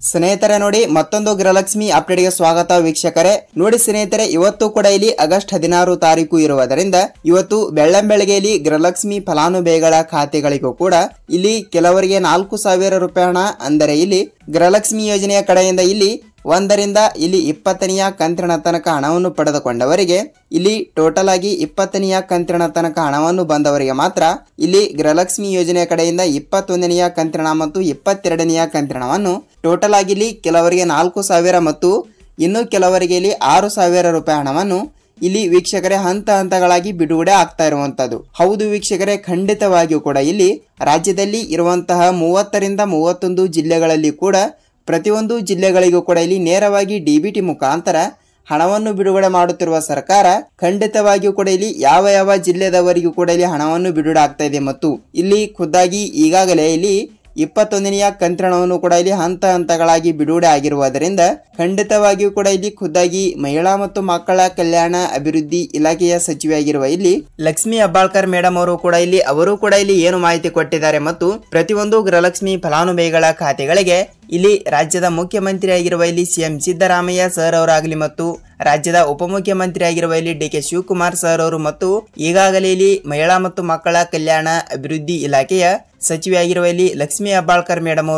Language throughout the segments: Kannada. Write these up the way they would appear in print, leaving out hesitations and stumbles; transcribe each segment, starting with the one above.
ಸ್ನೇಹಿತರೆ ನೋಡಿ ಮತ್ತೊಂದು ಗೃಹಲಕ್ಷ್ಮಿ ಅಪ್ಡೇಟ್ ಗೆ ಸ್ವಾಗತ ವೀಕ್ಷಕರೇ. ನೋಡಿ ಸ್ನೇಹಿತರೆ, ಇವತ್ತು ಕೂಡ ಇಲ್ಲಿ ಆಗಸ್ಟ್ 16 ತಾರೀಕು ಇರುವುದರಿಂದ ಇವತ್ತು ಬೆಳ್ಳಂಬೆಳಗ್ಗೆಯಲ್ಲಿ ಗೃಹಲಕ್ಷ್ಮಿ ಫಲಾನುಭವಿಗಳ ಖಾತೆಗಳಿಗೂ ಕೂಡ ಇಲ್ಲಿ ಕೆಲವರಿಗೆ 4,000 ರೂಪಾಯಿ ಹಣ ಅಂದರೆ ಇಲ್ಲಿ ಗೃಹಲಕ್ಷ್ಮಿ ಯೋಜನೆಯ ಕಡೆಯಿಂದ ಇಲ್ಲಿ 1ರಿಂದ ಇಲ್ಲಿ 20ನೆಯ ಕಂತಿನ ತನಕ ಹಣವನ್ನು ಪಡೆದುಕೊಂಡವರಿಗೆ ಇಲ್ಲಿ ಟೋಟಲ್ ಆಗಿ 20ನೆಯ ಕಂತಿನ ತನಕ ಹಣವನ್ನು ಬಂದವರಿಗೆ ಮಾತ್ರ ಇಲ್ಲಿ ಗೃಹಲಕ್ಷ್ಮಿ ಯೋಜನೆಯ ಕಡೆಯಿಂದ 21ನೆಯ ಕಂತಿನ ಮತ್ತು 22ನೆಯ ಕಂತಿನವನ್ನು ಟೋಟಲ್ ಆಗಿ ಇಲ್ಲಿ ಕೆಲವರಿಗೆ 4,000 ಮತ್ತು ಇನ್ನು ಕೆಲವರಿಗೆ ಇಲ್ಲಿ 6,000 ರೂಪಾಯಿ ಹಣವನ್ನು ಇಲ್ಲಿ ವೀಕ್ಷಕರೇ ಹಂತ ಹಂತಗಳಾಗಿ ಬಿಡುಗಡೆ ಆಗ್ತಾ ಇರುವಂತದ್ದು. ಹೌದು ವೀಕ್ಷಕರೇ, ಖಂಡಿತವಾಗಿಯೂ ಕೂಡ ಇಲ್ಲಿ ರಾಜ್ಯದಲ್ಲಿ ಇರುವಂತಹ 30ರಿಂದ 31 ಜಿಲ್ಲೆಗಳಲ್ಲಿ ಕೂಡ ಪ್ರತಿಯೊಂದು ಜಿಲ್ಲೆಗಳಿಗೂ ಕೂಡ ಇಲ್ಲಿ ನೇರವಾಗಿ ಡಿಬಿಟಿ ಮುಖಾಂತರ ಹಣವನ್ನು ಬಿಡುಗಡೆ ಮಾಡುತ್ತಿರುವ ಸರ್ಕಾರ ಖಂಡಿತವಾಗಿಯೂ ಕೂಡ ಇಲ್ಲಿ ಯಾವ ಜಿಲ್ಲೆದವರಿಗೂ ಕೂಡ ಇಲ್ಲಿ ಹಣವನ್ನು ಬಿಡುಗಡೆ ಆಗ್ತಾ ಇದೆ ಮತ್ತು ಇಲ್ಲಿ ಖುದ್ದಾಗಿ ಈಗಾಗಲೇ ಇಲ್ಲಿ 21ನೆಯ ಕಂತಿನವನ್ನು ಕೂಡ ಇಲ್ಲಿ ಹಂತ ಹಂತಗಳಾಗಿ ಬಿಡುಗಡೆ ಆಗಿರುವುದರಿಂದ ಖಂಡಿತವಾಗಿಯೂ ಕೂಡ ಇಲ್ಲಿ ಖುದ್ದಾಗಿ ಮಹಿಳಾ ಮತ್ತು ಮಕ್ಕಳ ಕಲ್ಯಾಣ ಅಭಿವೃದ್ಧಿ ಇಲಾಖೆಯ ಸಚಿವೆಯಾಗಿರುವ ಇಲ್ಲಿ ಲಕ್ಷ್ಮಿ ಹೆಬ್ಬಾಳ್ಕರ್ ಮೇಡಮ್ ಅವರು ಕೂಡ ಇಲ್ಲಿ ಏನು ಮಾಹಿತಿ ಕೊಟ್ಟಿದ್ದಾರೆ ಮತ್ತು ಪ್ರತಿಯೊಂದು ಗೃಹಲಕ್ಷ್ಮಿ ಫಲಾನುಭವಿಗಳ ಖಾತೆಗಳಿಗೆ ಇಲ್ಲಿ ರಾಜ್ಯದ ಮುಖ್ಯಮಂತ್ರಿ ಆಗಿರುವ ಇಲ್ಲಿ ಸಿಎಂ ಸಿದ್ದರಾಮಯ್ಯ ಸರ್ ಅವರಾಗಲಿ ಮತ್ತು ರಾಜ್ಯದ ಉಪಮುಖ್ಯಮಂತ್ರಿ ಆಗಿರುವ ಇಲ್ಲಿ ಡಿ ಕೆ ಶಿವಕುಮಾರ್ ಸರ್ ಅವರು ಮತ್ತು ಈಗಾಗಲೇ ಇಲ್ಲಿ ಮಹಿಳಾ ಮತ್ತು ಮಕ್ಕಳ ಕಲ್ಯಾಣ ಅಭಿವೃದ್ಧಿ ಇಲಾಖೆಯ ಸಚಿವೆಯಾಗಿರುವ ಇಲ್ಲಿ ಲಕ್ಷ್ಮಿ ಹೆಬ್ಬಾಳ್ಕರ್ ಮೇಡಮ್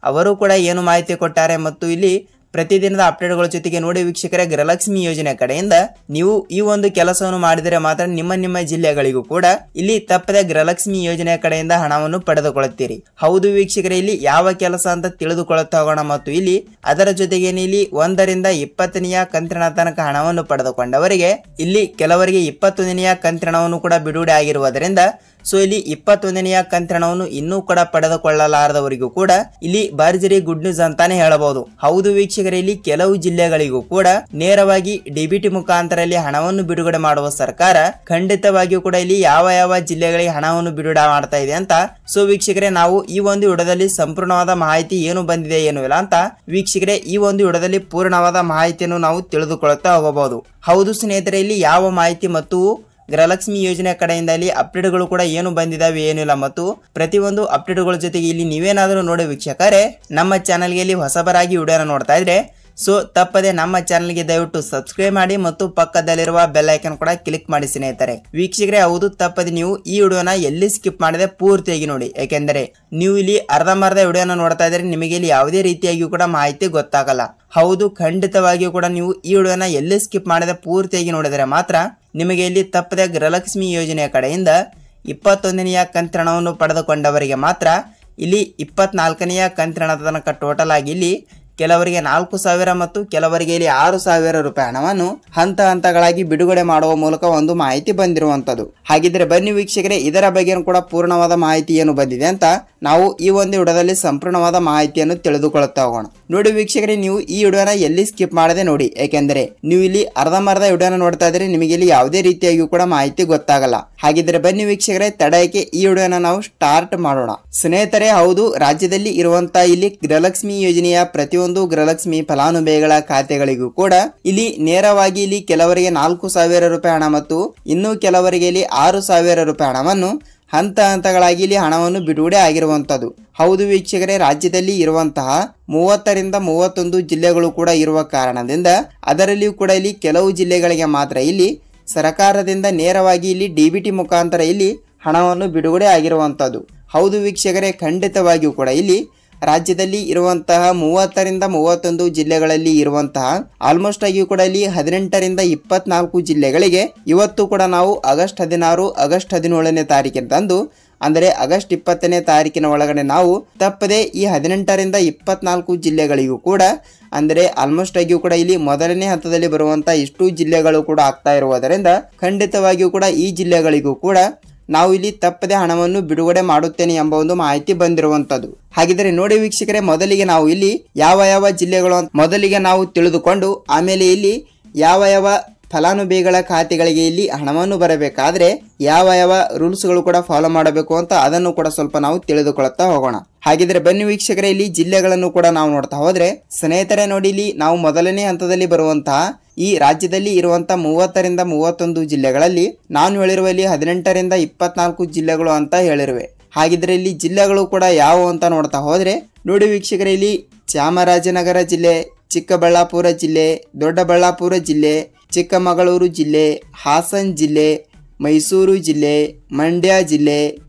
ಅವರು ಕೂಡ ಏನು ಮಾಹಿತಿ ಕೊಟ್ಟಾರೆ ಮತ್ತು ಇಲ್ಲಿ ಪ್ರತಿದಿನದ ಅಪ್ಡೇಟ್ಗಳ ಜೊತೆಗೆ ನೋಡಿ ವೀಕ್ಷಕರೇ, ಗೃಹಲಕ್ಷ್ಮಿ ಯೋಜನೆ ಕಡೆಯಿಂದ ನೀವು ಈ ಒಂದು ಕೆಲಸವನ್ನು ಮಾಡಿದರೆ ಮಾತ್ರ ನಿಮ್ಮ ಜಿಲ್ಲೆಗಳಿಗೂ ಕೂಡ ಇಲ್ಲಿ ತಪ್ಪದೆ ಗೃಹಲಕ್ಷ್ಮಿ ಯೋಜನೆಯ ಕಡೆಯಿಂದ ಹಣವನ್ನು ಪಡೆದುಕೊಳ್ಳುತ್ತೀರಿ. ಹೌದು ವೀಕ್ಷಕರೇ, ಇಲ್ಲಿ ಯಾವ ಕೆಲಸ ಅಂತ ತಿಳಿದುಕೊಳ್ಳುತ್ತಾ ಹೋಗೋಣ ಮತ್ತು ಇಲ್ಲಿ ಅದರ ಜೊತೆಗೆ ಇಲ್ಲಿ 1ರಿಂದ 20ನೆಯ ಕಂತಿನ ತನಕ ಹಣವನ್ನು ಪಡೆದುಕೊಂಡವರಿಗೆ ಇಲ್ಲಿ ಕೆಲವರಿಗೆ 21ನೆಯ ಕಂತಿನವನ್ನು ಕೂಡ ಬಿಡುಗಡೆ ಆಗಿರುವುದರಿಂದ ಸೊ ಇಲ್ಲಿ 21ನೆಯ ಕಂತಿನವನ್ನು ಇನ್ನೂ ಕೂಡ ಪಡೆದುಕೊಳ್ಳಲಾರದವರಿಗೂ ಕೂಡ ಇಲ್ಲಿ ಭರ್ಜರಿ ಗುಡ್ ನ್ಯೂಸ್ ಅಂತಾನೆ ಹೇಳಬಹುದು. ಹೌದು ವೀಕ್ಷಕರೇ, ಇಲ್ಲಿ ಕೆಲವು ಜಿಲ್ಲೆಗಳಿಗೂ ಕೂಡ ನೇರವಾಗಿ ಡಿಬಿಟಿ ಮುಖಾಂತರ ಇಲ್ಲಿ ಹಣವನ್ನು ಬಿಡುಗಡೆ ಮಾಡುವ ಸರ್ಕಾರ ಖಂಡಿತವಾಗಿಯೂ ಕೂಡ ಇಲ್ಲಿ ಯಾವ ಜಿಲ್ಲೆಗಳಿಗೆ ಹಣವನ್ನು ಬಿಡುಗಡೆ ಮಾಡ್ತಾ ಇದೆ ಅಂತ ಸೊ ವೀಕ್ಷಕರೇ, ನಾವು ಈ ಒಂದು ವಿಡಿಯೋದಲ್ಲಿ ಸಂಪೂರ್ಣವಾದ ಮಾಹಿತಿ ಏನು ಬಂದಿದೆ ಏನು ಇಲ್ಲ ಅಂತ ವೀಕ್ಷಕರೇ ಈ ಒಂದು ವಿಡಿಯೋದಲ್ಲಿ ಪೂರ್ಣವಾದ ಮಾಹಿತಿಯನ್ನು ನಾವು ತಿಳಿದುಕೊಳ್ಳುತ್ತಾ ಹೋಗಬಹುದು. ಹೌದು ಸ್ನೇಹಿತರೆ, ಇಲ್ಲಿ ಯಾವ ಮಾಹಿತಿ ಮತ್ತು ಗೃಹಲಕ್ಷ್ಮಿ ಯೋಜನೆ ಕಡೆಯಿಂದ ಇಲ್ಲಿ ಅಪ್ಡೇಟ್ಗಳು ಕೂಡ ಏನು ಬಂದಿದಾವೆ ಏನಿಲ್ಲ ಮತ್ತು ಪ್ರತಿಯೊಂದು ಅಪ್ಡೇಟ್ಗಳ ಜೊತೆಗೆ ಇಲ್ಲಿ ನೀವೇನಾದರೂ ನೋಡಿ ವೀಕ್ಷಕರೇ ನಮ್ಮ ಚಾನಲ್ಗೆ ಇಲ್ಲಿ ಹೊಸಬರಾಗಿ ವಿಡಿಯೋನ ನೋಡ್ತಾ ಇದ್ರೆ ಸೊ ತಪ್ಪದೆ ನಮ್ಮ ಚಾನಲ್ಗೆ ದಯವಿಟ್ಟು ಸಬ್ಸ್ಕ್ರೈಬ್ ಮಾಡಿ ಮತ್ತು ಪಕ್ಕದಲ್ಲಿರುವ ಬೆಲ್ ಐಕನ್ ಕೂಡ ಕ್ಲಿಕ್ ಮಾಡಿ ಸ್ನೇಹಿತರೆ. ವೀಕ್ಷಕರೇ, ಹೌದು ತಪ್ಪದೆ ನೀವು ಈ ವಿಡಿಯೋನ ಎಲ್ಲಿ ಸ್ಕಿಪ್ ಮಾಡದೆ ಪೂರ್ತಿಯಾಗಿ ನೋಡಿ, ಯಾಕೆಂದರೆ ನೀವು ಇಲ್ಲಿ ಅರ್ಧಂಬರ್ಧ ವಿಡಿಯೋನ ನೋಡ್ತಾ ಇದ್ರೆ ನಿಮಗೆ ಇಲ್ಲಿ ಯಾವುದೇ ರೀತಿಯಾಗಿಯೂ ಕೂಡ ಮಾಹಿತಿ ಗೊತ್ತಾಗಲ್ಲ. ಹೌದು, ಖಂಡಿತವಾಗಿಯೂ ಕೂಡ ನೀವು ಈ ವಿಡಿಯೋನ ಎಲ್ಲಿ ಸ್ಕಿಪ್ ಮಾಡದೆ ಪೂರ್ತಿಯಾಗಿ ನೋಡಿದರೆ ಮಾತ್ರ ನಿಮಗೆ ಇಲ್ಲಿ ತಪ್ಪದೆ ಗೃಹಲಕ್ಷ್ಮಿ ಯೋಜನೆಯ ಕಡೆಯಿಂದ 21ನೆಯ ಕಂತಿನವನ್ನು ಪಡೆದುಕೊಂಡವರಿಗೆ ಮಾತ್ರ ಇಲ್ಲಿ 24ನೆಯ ಕಂತಿನ ತನಕ ಟೋಟಲ್ ಆಗಿ ಇಲ್ಲಿ ಕೆಲವರಿಗೆ 4,000 ಮತ್ತು ಕೆಲವರಿಗೆ ಇಲ್ಲಿ 6,000 ರೂಪಾಯಿ ಹಣವನ್ನು ಹಂತ ಹಂತಗಳಾಗಿ ಬಿಡುಗಡೆ ಮಾಡುವ ಮೂಲಕ ಒಂದು ಮಾಹಿತಿ ಬಂದಿರುವಂತದ್ದು. ಹಾಗಿದ್ರೆ ಬನ್ನಿ ವೀಕ್ಷಕರೇ, ಇದರ ಬಗ್ಗೆ ಕೂಡ ಪೂರ್ಣವಾದ ಮಾಹಿತಿ ಏನು ಬಂದಿದೆ ಅಂತ ನಾವು ಈ ಒಂದು ವಿಡಿಯೋದಲ್ಲಿ ಸಂಪೂರ್ಣವಾದ ಮಾಹಿತಿಯನ್ನು ತಿಳಿದುಕೊಳ್ಳುತ್ತಾ ಹೋಗೋಣ. ನೋಡಿ ವೀಕ್ಷಕರೇ, ನೀವು ಈ ವಿಡಿಯೋನ ಎಲ್ಲಿ ಸ್ಕಿಪ್ ಮಾಡದೆ ನೋಡಿ, ಯಾಕೆಂದ್ರೆ ನೀವು ಇಲ್ಲಿ ಅರ್ಧಂಬರ್ಧ ವಿಡಿಯೋನ ನೋಡ್ತಾ ಇದ್ರೆ ನಿಮಗೆ ಇಲ್ಲಿ ಯಾವುದೇ ರೀತಿಯಾಗಿಯೂ ಕೂಡ ಮಾಹಿತಿ ಗೊತ್ತಾಗಲ್ಲ. ಹಾಗಿದ್ರೆ ಬನ್ನಿ ವೀಕ್ಷಕರೇ, ತಡಯಕ್ಕೆ ಈ ವಿಡಿಯೋನ ನಾವು ಸ್ಟಾರ್ಟ್ ಮಾಡೋಣ. ಸ್ನೇಹಿತರೆ, ಹೌದು, ರಾಜ್ಯದಲ್ಲಿ ಇರುವಂತಹ ಇಲ್ಲಿ ಗೃಹಲಕ್ಷ್ಮಿ ಯೋಜನೆಯ ಪ್ರತಿಯೊಂದು ಗೃಹಲಕ್ಷ್ಮಿ ಫಲಾನುಭವಿಗಳ ಖಾತೆಗಳಿಗೂ ಕೂಡ ಇಲ್ಲಿ ನೇರವಾಗಿ ಇಲ್ಲಿ ಕೆಲವರಿಗೆ 4,000 ರೂಪಾಯಿ ಹಣ ಮತ್ತು ಇನ್ನು ಕೆಲವರಿಗೆ ಇಲ್ಲಿ 6,000 ರೂಪಾಯಿ ಹಣವನ್ನು ಹಂತ ಹಂತಗಳಾಗಿ ಇಲ್ಲಿ ಹಣವನ್ನು ಬಿಡುಗಡೆ ಆಗಿರುವಂತದ್ದು. ಹೌದು ವೀಕ್ಷಕರೇ, ರಾಜ್ಯದಲ್ಲಿ ಇರುವಂತಹ 30ರಿಂದ 31 ಜಿಲ್ಲೆಗಳು ಕೂಡ ಇರುವ ಕಾರಣದಿಂದ ಅದರಲ್ಲಿಯೂ ಕೂಡ ಇಲ್ಲಿ ಕೆಲವು ಜಿಲ್ಲೆಗಳಿಗೆ ಮಾತ್ರ ಇಲ್ಲಿ ಸರ್ಕಾರದಿಂದ ನೇರವಾಗಿ ಇಲ್ಲಿ ಡಿಬಿಟಿ ಮುಖಾಂತರ ಇಲ್ಲಿ ಹಣವನ್ನು ಬಿಡುಗಡೆ ಆಗಿರುವಂತದ್ದು. ಹೌದು ವೀಕ್ಷಕರೇ, ಖಂಡಿತವಾಗಿಯೂ ಕೂಡ ಇಲ್ಲಿ ರಾಜ್ಯದಲ್ಲಿ ಇರುವಂತಹ 30ರಿಂದ 31 ಜಿಲ್ಲೆಗಳಲ್ಲಿ ಇರುವಂತಹ ಆಲ್ಮೋಸ್ಟ್ ಆಗಿ ಕೂಡ ಇಲ್ಲಿ 18ರಿಂದ 24 ಜಿಲ್ಲೆಗಳಿಗೆ ಇವತ್ತು ಕೂಡ ನಾವು ಆಗಸ್ಟ್ 16 ಆಗಸ್ಟ್ 17ನೇ ತಾರೀಕಿನಂದು ಅಂದರೆ ಆಗಸ್ಟ್ 20ನೇ ತಾರೀಕಿನ ಒಳಗಡೆ ನಾವು ತಪ್ಪದೆ ಈ 18ರಿಂದ 24 ಜಿಲ್ಲೆಗಳಿಗೂ ಕೂಡ ಅಂದರೆ ಆಲ್ಮೋಸ್ಟ್ ಆಗಿಯೂ ಕೂಡ ಇಲ್ಲಿ ಮೊದಲನೇ ಹಂತದಲ್ಲಿ ಬರುವಂತಹ ಇಷ್ಟು ಜಿಲ್ಲೆಗಳು ಕೂಡ ಆಗ್ತಾ ಇರುವುದರಿಂದ ಖಂಡಿತವಾಗಿಯೂ ಕೂಡ ಈ ಜಿಲ್ಲೆಗಳಿಗೂ ಕೂಡ ನಾವು ಇಲ್ಲಿ ತಪ್ಪದೆ ಹಣವನ್ನು ಬಿಡುಗಡೆ ಮಾಡುತ್ತೇನೆ ಎಂಬ ಒಂದು ಮಾಹಿತಿ ಬಂದಿರುವಂತದ್ದು. ಹಾಗಿದ್ರೆ ನೋಡಿ ವೀಕ್ಷಕರೇ, ಮೊದಲಿಗೆ ನಾವು ಇಲ್ಲಿ ಯಾವ ಜಿಲ್ಲೆಗಳು ಮೊದಲಿಗೆ ನಾವು ತಿಳಿದುಕೊಂಡು ಆಮೇಲೆ ಇಲ್ಲಿ ಯಾವ ಫಲಾನುಭವಿಗಳ ಖಾತೆಗಳಿಗೆ ಇಲ್ಲಿ ಹಣವನ್ನು ಬರಬೇಕಾದ್ರೆ ಯಾವ ರೂಲ್ಸ್ಗಳು ಕೂಡ ಫಾಲೋ ಮಾಡಬೇಕು ಅಂತ ಅದನ್ನು ಕೂಡ ಸ್ವಲ್ಪ ನಾವು ತಿಳಿದುಕೊಳ್ಳುತ್ತಾ ಹೋಗೋಣ. ಹಾಗಿದ್ರೆ ಬನ್ನಿ ವೀಕ್ಷಕರೇ, ಇಲ್ಲಿ ಜಿಲ್ಲೆಗಳನ್ನು ಕೂಡ ನಾವು ನೋಡ್ತಾ ಹೋದ್ರೆ ಸ್ನೇಹಿತರೆ ನೋಡಿ, ಇಲ್ಲಿ ನಾವು ಮೊದಲನೇ ಹಂತದಲ್ಲಿ ಬರುವಂತಹ ಈ ರಾಜ್ಯದಲ್ಲಿ ಇರುವಂತಹ 30ರಿಂದ 31 ಜಿಲ್ಲೆಗಳಲ್ಲಿ ನಾನು ಹೇಳಿರುವ ಇಲ್ಲಿ 18ರಿಂದ 24 ಜಿಲ್ಲೆಗಳು ಅಂತ ಹೇಳಿರುವೆ. ಹಾಗಿದ್ರೆ ಇಲ್ಲಿ ಜಿಲ್ಲೆಗಳು ಕೂಡ ಯಾವುವು ಅಂತ ನೋಡ್ತಾ ಹೋದ್ರೆ ನೋಡಿ ವೀಕ್ಷಕರೇ, ಇಲ್ಲಿ ಚಾಮರಾಜನಗರ ಜಿಲ್ಲೆ, ಚಿಕ್ಕಬಳ್ಳಾಪುರ ಜಿಲ್ಲೆ, ದೊಡ್ಡಬಳ್ಳಾಪುರ ಜಿಲ್ಲೆ, ಚಿಕ್ಕಮಗಳೂರು ಜಿಲ್ಲೆ, ಹಾಸನ ಜಿಲ್ಲೆ, ಮೈಸೂರು ಜಿಲ್ಲೆ, ಮಂಡ್ಯ ಜಿಲ್ಲೆ,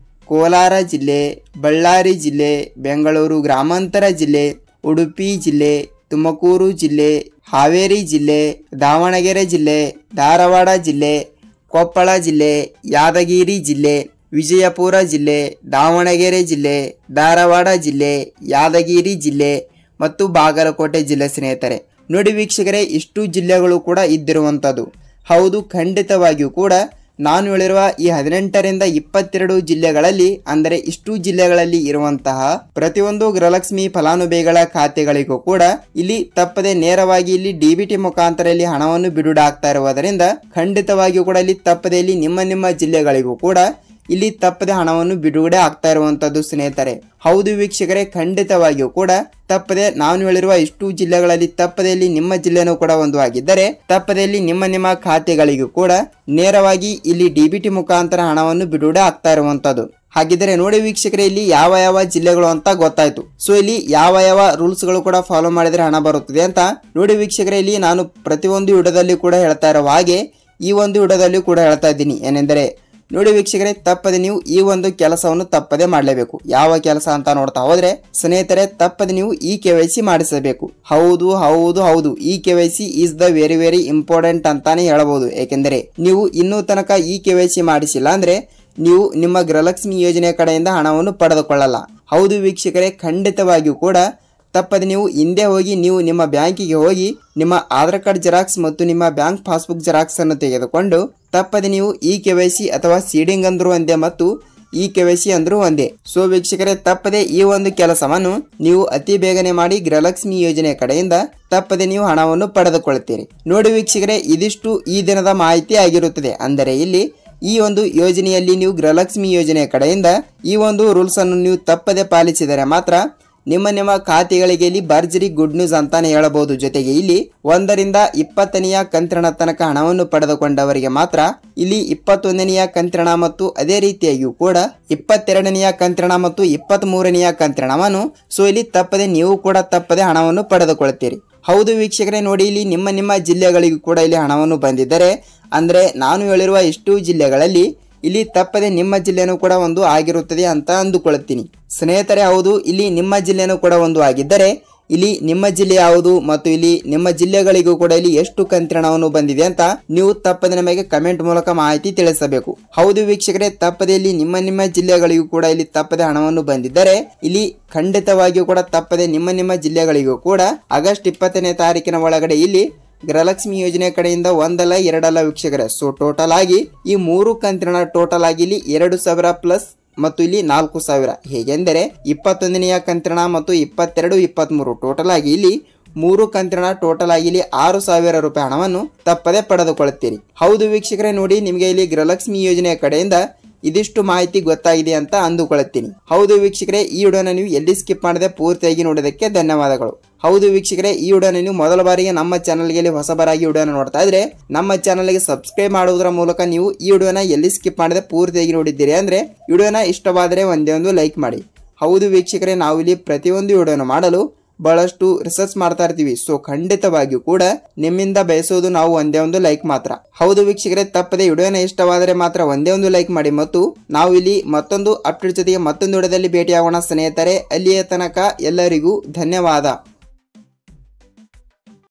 ಕೋಲಾರ ಜಿಲ್ಲೆ, ಬಳ್ಳಾರಿ ಜಿಲ್ಲೆ, ಬೆಂಗಳೂರು ಗ್ರಾಮಾಂತರ ಜಿಲ್ಲೆ, ಉಡುಪಿ ಜಿಲ್ಲೆ, ತುಮಕೂರು ಜಿಲ್ಲೆ, ಹಾವೇರಿ ಜಿಲ್ಲೆ, ದಾವಣಗೆರೆ ಜಿಲ್ಲೆ, ಧಾರವಾಡ ಜಿಲ್ಲೆ, ಕೊಪ್ಪಳ ಜಿಲ್ಲೆ, ಯಾದಗಿರಿ ಜಿಲ್ಲೆ, ವಿಜಯಪುರ ಜಿಲ್ಲೆ, ದಾವಣಗೆರೆ ಜಿಲ್ಲೆ, ಧಾರವಾಡ ಜಿಲ್ಲೆ, ಯಾದಗಿರಿ ಜಿಲ್ಲೆ ಮತ್ತು ಬಾಗಲಕೋಟೆ ಜಿಲ್ಲೆ ಸ್ನೇಹಿತರೆ. ನೋಡಿ ವೀಕ್ಷಕರೇ, ಇಷ್ಟು ಜಿಲ್ಲೆಗಳು ಕೂಡ ಇದ್ದಿರುವಂಥದ್ದು. ಹೌದು, ಖಂಡಿತವಾಗಿಯೂ ಕೂಡ ನಾನು ಹೇಳಿರುವ ಈ 18ರಿಂದ 22 ಜಿಲ್ಲೆಗಳಲ್ಲಿ, ಅಂದರೆ ಇಷ್ಟು ಜಿಲ್ಲೆಗಳಲ್ಲಿ ಇರುವಂತಹ ಪ್ರತಿಯೊಂದು ಗೃಹಲಕ್ಷ್ಮಿ ಫಲಾನುಭವಿಗಳ ಖಾತೆಗಳಿಗೂ ಕೂಡ ಇಲ್ಲಿ ತಪ್ಪದೆ ನೇರವಾಗಿ ಇಲ್ಲಿ DBT ಮುಖಾಂತರ ಇಲ್ಲಿ ಹಣವನ್ನು ಬಿಡುಗಡೆ ಆಗ್ತಾ ಇರುವುದರಿಂದ ಖಂಡಿತವಾಗಿಯೂ ಕೂಡ ಇಲ್ಲಿ ತಪ್ಪದೆ ಇಲ್ಲಿ ನಿಮ್ಮ ಜಿಲ್ಲೆಗಳಿಗೂ ಕೂಡ ಇಲ್ಲಿ ತಪ್ಪದೆ ಹಣವನ್ನು ಬಿಡುಗಡೆ ಆಗ್ತಾ ಇರುವಂತದ್ದು ಸ್ನೇಹಿತರೆ. ಹೌದು ವೀಕ್ಷಕರೇ, ಖಂಡಿತವಾಗಿಯೂ ಕೂಡ ತಪ್ಪದೆ ನಾನು ಹೇಳಿರುವ ಇಷ್ಟು ಜಿಲ್ಲೆಗಳಲ್ಲಿ ತಪ್ಪದೆಯಲ್ಲಿ ನಿಮ್ಮ ಜಿಲ್ಲೆನೂ ಕೂಡ ಒಂದು ಆಗಿದ್ದರೆ ತಪ್ಪದೆಯಲ್ಲಿ ನಿಮ್ಮ ಖಾತೆಗಳಿಗೂ ಕೂಡ ನೇರವಾಗಿ ಇಲ್ಲಿ DBT ಮುಖಾಂತರ ಹಣವನ್ನು ಬಿಡುಗಡೆ ಆಗ್ತಾ ಇರುವಂತದ್ದು. ಹಾಗಿದ್ರೆ ನೋಡಿ ವೀಕ್ಷಕರೇ, ಇಲ್ಲಿ ಯಾವ ಜಿಲ್ಲೆಗಳು ಅಂತ ಗೊತ್ತಾಯ್ತು. ಸೊ ಇಲ್ಲಿ ಯಾವ ರೂಲ್ಸ್ ಗಳು ಕೂಡ ಫಾಲೋ ಮಾಡಿದ್ರೆ ಹಣ ಬರುತ್ತದೆ ಅಂತ ನೋಡಿ ವೀಕ್ಷಕರೇ, ಇಲ್ಲಿ ನಾನು ಪ್ರತಿಯೊಂದು ವಿಡಿಯೋದಲ್ಲಿ ಕೂಡ ಹೇಳ್ತಾ ಇರುವ ಹಾಗೆ ಈ ಒಂದು ವಿಡಿಯೋದಲ್ಲಿ ಕೂಡ ಹೇಳ್ತಾ ಇದ್ದೀನಿ. ಏನೆಂದರೆ ನೋಡಿ ವೀಕ್ಷಕರೇ, ತಪ್ಪದೆ ನೀವು ಈ ಒಂದು ಕೆಲಸವನ್ನು ತಪ್ಪದೆ ಮಾಡಲೇಬೇಕು. ಯಾವ ಕೆಲಸ ಅಂತ ನೋಡ್ತಾ ಹೋದ್ರೆ ಸ್ನೇಹಿತರೆ, ತಪ್ಪದೆ ನೀವು ಈ KYC ಮಾಡಿಸಬೇಕು. ಹೌದು, ಈ KYC is the very important ಅಂತಾನೆ ಹೇಳಬಹುದು. ಏಕೆಂದರೆ ನೀವು ಇನ್ನೂ ತನಕ ಈ KYC ಮಾಡಿಸಿಲ್ಲ ಅಂದ್ರೆ ನೀವು ನಿಮ್ಮ ಗೃಹಲಕ್ಷ್ಮಿ ಯೋಜನೆ ಕಡೆಯಿಂದ ಹಣವನ್ನು ಪಡೆದುಕೊಳ್ಳಲ್ಲ. ಹೌದು ವೀಕ್ಷಕರೇ, ಖಂಡಿತವಾಗಿಯೂ ಕೂಡ ತಪ್ಪದೆ ನೀವು ಹಿಂದೆ ಹೋಗಿ ನೀವು ನಿಮ್ಮ ಬ್ಯಾಂಕಿಗೆ ಹೋಗಿ ನಿಮ್ಮ ಆಧಾರ್ ಕಾರ್ಡ್ ಜೆರಾಕ್ಸ್ ಮತ್ತು ನಿಮ್ಮ ಬ್ಯಾಂಕ್ ಪಾಸ್ಬುಕ್ ಜೆರಾಕ್ಸ್ ಅನ್ನು ತೆಗೆದುಕೊಂಡು ತಪ್ಪದೆ ನೀವು ಈ KYC ಅಥವಾ ಸೀಡಿಂಗ್ ಅಂದ್ರೂ ಒಂದೇ ಮತ್ತು ಈ KYC ಅಂದ್ರೂ ಒಂದೇ. ಸೊ ವೀಕ್ಷಕರೇ, ತಪ್ಪದೆ ಈ ಒಂದು ಕೆಲಸವನ್ನು ನೀವು ಅತಿ ಬೇಗನೆ ಮಾಡಿ ಗೃಹಲಕ್ಷ್ಮಿ ಯೋಜನೆ ಕಡೆಯಿಂದ ತಪ್ಪದೆ ನೀವು ಹಣವನ್ನು ಪಡೆದುಕೊಳ್ಳುತ್ತೀರಿ. ನೋಡಿ ವೀಕ್ಷಕರೇ, ಇದಿಷ್ಟು ಈ ದಿನದ ಮಾಹಿತಿ ಆಗಿರುತ್ತದೆ. ಅಂದರೆ ಇಲ್ಲಿ ಈ ಒಂದು ಯೋಜನೆಯಲ್ಲಿ ನೀವು ಗೃಹಲಕ್ಷ್ಮಿ ಯೋಜನೆ ಕಡೆಯಿಂದ ಈ ಒಂದು ರೂಲ್ಸ್ ಅನ್ನು ನೀವು ತಪ್ಪದೆ ಪಾಲಿಸಿದರೆ ಮಾತ್ರ ನಿಮ್ಮ ಖಾತೆಗಳಿಗೆ ಇಲ್ಲಿ ಭರ್ಜರಿ ಗುಡ್ ನ್ಯೂಸ್ ಅಂತಾನೆ ಹೇಳಬಹುದು. ಜೊತೆಗೆ ಇಲ್ಲಿ 1ರಿಂದ 20ನೆಯ ಕಂತಿನ ತನಕ ಹಣವನ್ನು ಪಡೆದುಕೊಂಡವರಿಗೆ ಮಾತ್ರ ಇಲ್ಲಿ 21ನೆಯ ಕಂತಿನ ಮತ್ತು ಅದೇ ರೀತಿಯಾಗಿಯೂ ಕೂಡ 22ನೆಯ ಕಂತಿನ ಮತ್ತು 23ನೆಯ ಕಂತಿನವನ್ನು ಸೊ ಇಲ್ಲಿ ತಪ್ಪದೆ ನೀವು ಕೂಡ ತಪ್ಪದೆ ಹಣವನ್ನು ಪಡೆದುಕೊಳ್ಳುತ್ತೀರಿ. ಹೌದು ವೀಕ್ಷಕರೇ, ನೋಡಿ ಇಲ್ಲಿ ನಿಮ್ಮ ಜಿಲ್ಲೆಗಳಿಗೂ ಕೂಡ ಇಲ್ಲಿ ಹಣವನ್ನು ಬಂದಿದ್ದರೆ ಅಂದ್ರೆ ನಾನು ಹೇಳಿರುವ ಇಷ್ಟು ಜಿಲ್ಲೆಗಳಲ್ಲಿ ಇಲ್ಲಿ ತಪ್ಪದೆ ನಿಮ್ಮ ಜಿಲ್ಲೆನೂ ಕೂಡ ಒಂದು ಆಗಿರುತ್ತದೆ ಅಂತ ಅಂದುಕೊಳ್ಳುತ್ತೀನಿ ಸ್ನೇಹಿತರೆ. ಹೌದು, ಇಲ್ಲಿ ನಿಮ್ಮ ಜಿಲ್ಲೆನೂ ಕೂಡ ಒಂದು ಆಗಿದ್ದರೆ ಇಲ್ಲಿ ನಿಮ್ಮ ಜಿಲ್ಲೆ ಯಾವುದು ಮತ್ತು ಇಲ್ಲಿ ನಿಮ್ಮ ಜಿಲ್ಲೆಗಳಿಗೂ ಕೂಡ ಇಲ್ಲಿ ಎಷ್ಟು ಕಂತಿನ ಹಣವನ್ನು ಬಂದಿದೆ ಅಂತ ನೀವು ತಪ್ಪದೆ ನಮಗೆ ಕಮೆಂಟ್ ಮೂಲಕ ಮಾಹಿತಿ ತಿಳಿಸಬೇಕು. ಹೌದು ವೀಕ್ಷಕರೇ, ತಪ್ಪದೆ ಇಲ್ಲಿ ನಿಮ್ಮ ಜಿಲ್ಲೆಗಳಿಗೂ ಕೂಡ ಇಲ್ಲಿ ತಪ್ಪದೆ ಹಣವನ್ನು ಬಂದಿದ್ದರೆ ಇಲ್ಲಿ ಖಂಡಿತವಾಗಿಯೂ ಕೂಡ ತಪ್ಪದೆ ನಿಮ್ಮ ಜಿಲ್ಲೆಗಳಿಗೂ ಕೂಡ ಆಗಸ್ಟ್ 20ನೇ ತಾರೀಕಿನ ಒಳಗಡೆ ಇಲ್ಲಿ ಗೃಹಲಕ್ಷ್ಮಿ ಯೋಜನೆ ಕಡೆಯಿಂದ 1 ಅಲ್ಲ 2 ಅಲ್ಲ ವೀಕ್ಷಕರೇ. ಸೊ ಟೋಟಲ್ ಆಗಿ ಈ 3 ಕಂತಿನ ಟೋಟಲ್ ಆಗಿ ಇಲ್ಲಿ 2,000 ಪ್ಲಸ್ ಮತ್ತು ಇಲ್ಲಿ 4,000 ಹೇಗೆಂದರೆ 21ನೆಯ ಕಂತಿನ ಮತ್ತು 22, 23 ಟೋಟಲ್ ಆಗಿ ಇಲ್ಲಿ 3 ಕಂತಿನ ಟೋಟಲ್ ಆಗಿ ಇಲ್ಲಿ 6,000 ರೂಪಾಯಿ ಹಣವನ್ನು ತಪ್ಪದೆ ಪಡೆದುಕೊಳ್ಳುತ್ತೀರಿ. ಹೌದು ವೀಕ್ಷಕರೇ, ನೋಡಿ ನಿಮಗೆ ಇಲ್ಲಿ ಗೃಹಲಕ್ಷ್ಮಿ ಯೋಜನೆ ಕಡೆಯಿಂದ ಇದಿಷ್ಟು ಮಾಹಿತಿ ಗೊತ್ತಾಗಿದೆ ಅಂತ ಅಂದುಕೊಳ್ಳುತ್ತೀನಿ. ಹೌದು ವೀಕ್ಷಕರೇ, ಈ ವಿಡಿಯೋನ ನೀವು ಎಲ್ಲಿ ಸ್ಕಿಪ್ ಮಾಡದೆ ಪೂರ್ತಿಯಾಗಿ ನೋಡೋದಕ್ಕೆ ಧನ್ಯವಾದಗಳು. ಹೌದು ವೀಕ್ಷಕರೇ, ಈ ವಿಡಿಯೋನ ನೀವು ಮೊದಲ ಬಾರಿಗೆ ನಮ್ಮ ಚಾನಲ್ಗೆ ಹೊಸಬರಾಗಿ ವಿಡಿಯೋನ ನೋಡ್ತಾ ಇದ್ರೆ ನಮ್ಮ ಚಾನಲ್ಗೆ ಸಬ್ಸ್ಕ್ರೈಬ್ ಮಾಡುವುದರ ಮೂಲಕ ನೀವು ಈ ವಿಡಿಯೋನ ಎಲ್ಲಿ ಸ್ಕಿಪ್ ಮಾಡದೆ ಪೂರ್ತಿಯಾಗಿ ನೋಡಿದ್ದೀರಿ ಅಂದ್ರೆ ವಿಡಿಯೋನ ಇಷ್ಟವಾದರೆ ಒಂದೇ ಒಂದು ಲೈಕ್ ಮಾಡಿ. ಹೌದು ವೀಕ್ಷಕರೇ, ನಾವು ಇಲ್ಲಿ ಪ್ರತಿಯೊಂದು ವಿಡಿಯೋನ ಮಾಡಲು ಬಹಳಷ್ಟು ರಿಸರ್ಚ್ ಮಾಡ್ತಾ ಇರ್ತೀವಿ. ಸೊ ಖಂಡಿತವಾಗಿಯೂ ಕೂಡ ನಿಮ್ಮಿಂದ ಬಯಸೋದು ನಾವು ಒಂದೇ ಒಂದು ಲೈಕ್ ಮಾತ್ರ. ಹೌದು ವೀಕ್ಷಕರೇ, ತಪ್ಪದೆ ವಿಡಿಯೋನ ಇಷ್ಟವಾದರೆ ಮಾತ್ರ ಒಂದೇ ಒಂದು ಲೈಕ್ ಮಾಡಿ ಮತ್ತು ನಾವು ಇಲ್ಲಿ ಮತ್ತೊಂದು ಅಪ್ಡೇಟ್ ಜೊತೆಗೆ ಮತ್ತೊಂದು ವಿಡಿಯೋದಲ್ಲಿ ಭೇಟಿಯಾಗೋಣ ಸ್ನೇಹಿತರೆ. ಅಲ್ಲಿಯ ತನಕ ಎಲ್ಲರಿಗೂ ಧನ್ಯವಾದ.